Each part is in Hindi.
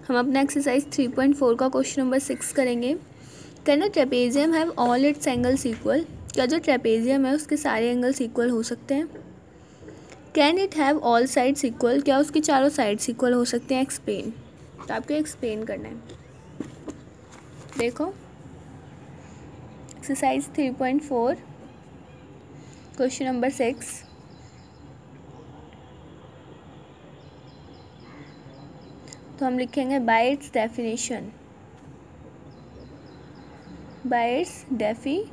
हम अपना एक्सरसाइज 3.4 का क्वेश्चन नंबर 6 करेंगे। Can a trapezium have all it's angles equal? क्या जो ट्रेपेजियम है उसके सारे एंगल्स इक्वल हो सकते हैं? Can it have all sides equal? क्या उसकी चारों साइड्स इक्वल हो सकते हैं? एक्सप्लेन। तो आपको एक्सप्लेन करना है। देखो एक्सरसाइज 3.4 क्वेश्चन नंबर 6। तो हम लिखेंगे bye it's definition. Bye it's definition,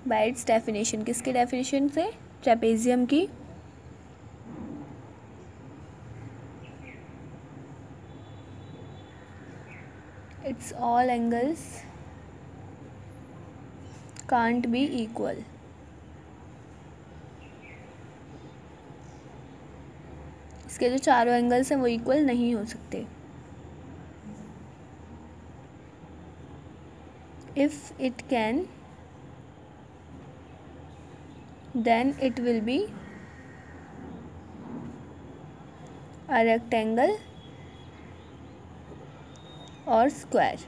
bye it's definition किसकी डेफिनेशन से? ट्रेपेजियम की। It's all angles can't be equal. इसके जो चारों एंगल्स हैं वो इक्वल नहीं हो सकते। If it can then it will be a rectangle or square।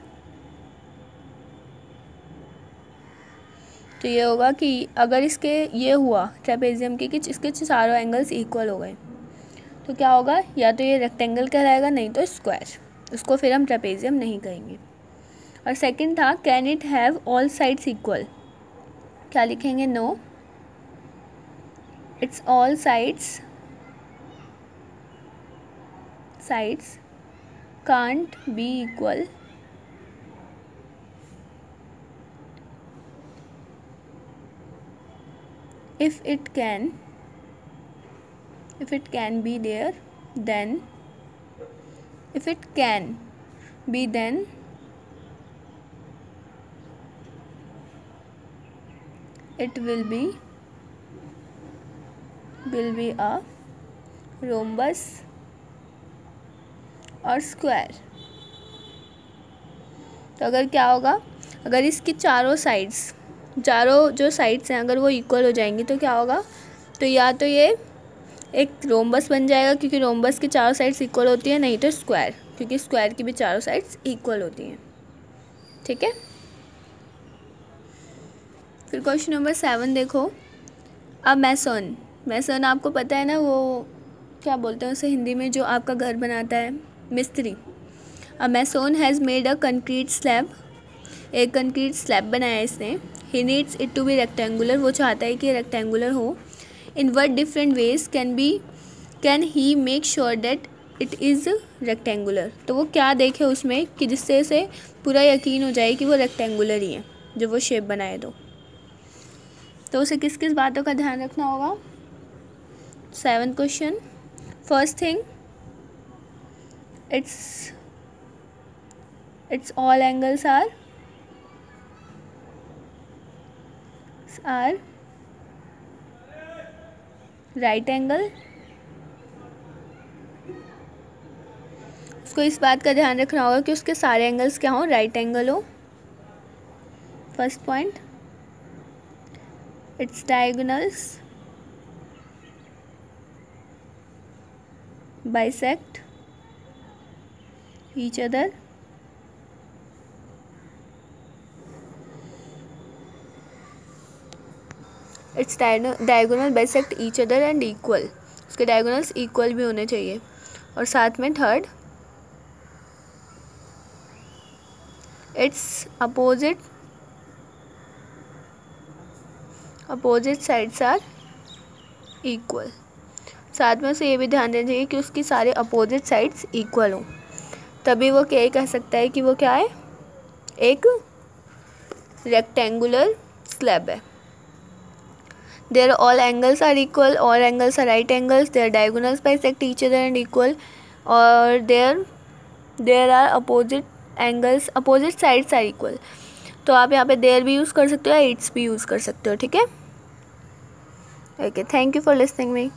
तो ये होगा कि अगर इसके ये हुआ ट्रेपेजियम के कि इसके चारों एंगल्स इक्वल हो गए तो क्या होगा? या तो ये रेक्टेंगल कहलाएगा, नहीं तो स्क्वायर। उसको फिर हम ट्रेपेजियम नहीं कहेंगे। और सेकंड था can it have all sides equal? क्या लिखेंगे? No, its all sides can't be equal if it can be there, then if it can be, then it will be a rhombus और स्क्वायर। तो अगर क्या होगा? अगर इसकी चारों जो साइड्स हैं अगर वो इक्वल हो जाएंगी तो क्या होगा? तो या तो ये एक रोम्बस बन जाएगा क्योंकि रोम्बस की चारों साइड्स इक्वल होती हैं, नहीं तो स्क्वायर क्योंकि स्क्वायर की भी चारों साइड्स इक्वल होती हैं। ठीक है। फिर क्वेश्चन नंबर 7 देखो। अब मैसन आपको पता है ना, वो क्या बोलते हैं उसे हिंदी में, जो आपका घर बनाता है, मिस्त्री। A mason has made a concrete slab. एक कंक्रीट स्लैब बनाया है इसने। He needs it to be rectangular. वो चाहता है कि ये रेक्टेंगुलर हो। In what different ways can he make sure that it is rectangular? तो वो क्या देखे उसमें कि जिससे उसे पूरा यकीन हो जाए कि वो रेक्टेंगुलर ही है जो वो शेप बनाए। तो उसे किस किस बातों का ध्यान रखना होगा? 7th question. First thing, its all angles are right angle। उसको इस बात का ध्यान रखना होगा कि उसके सारे एंगल्स क्या हो? राइट एंगल हो। First point, its diagonals bisect each other। its diagonal bisect each other and equal। उसके diagonals equal भी होने चाहिए। और साथ में third, its opposite sides are equal। साथ में उसे ये भी ध्यान देना चाहिए कि उसकी सारे अपोजिट साइड्स इक्वल हों, तभी वो क्या कह सकता है कि वो क्या है? एक रेक्टेंगुलर स्लैब है। Their all angles are equal. All angles are right angles. Their diagonals bisect each other and equal. और their are opposite angles, opposite sides are equal. तो आप यहाँ पे देयर भी यूज़ कर सकते हो या इट्स भी यूज़ कर सकते हो। ठीक है। Okay, thank you for listening me.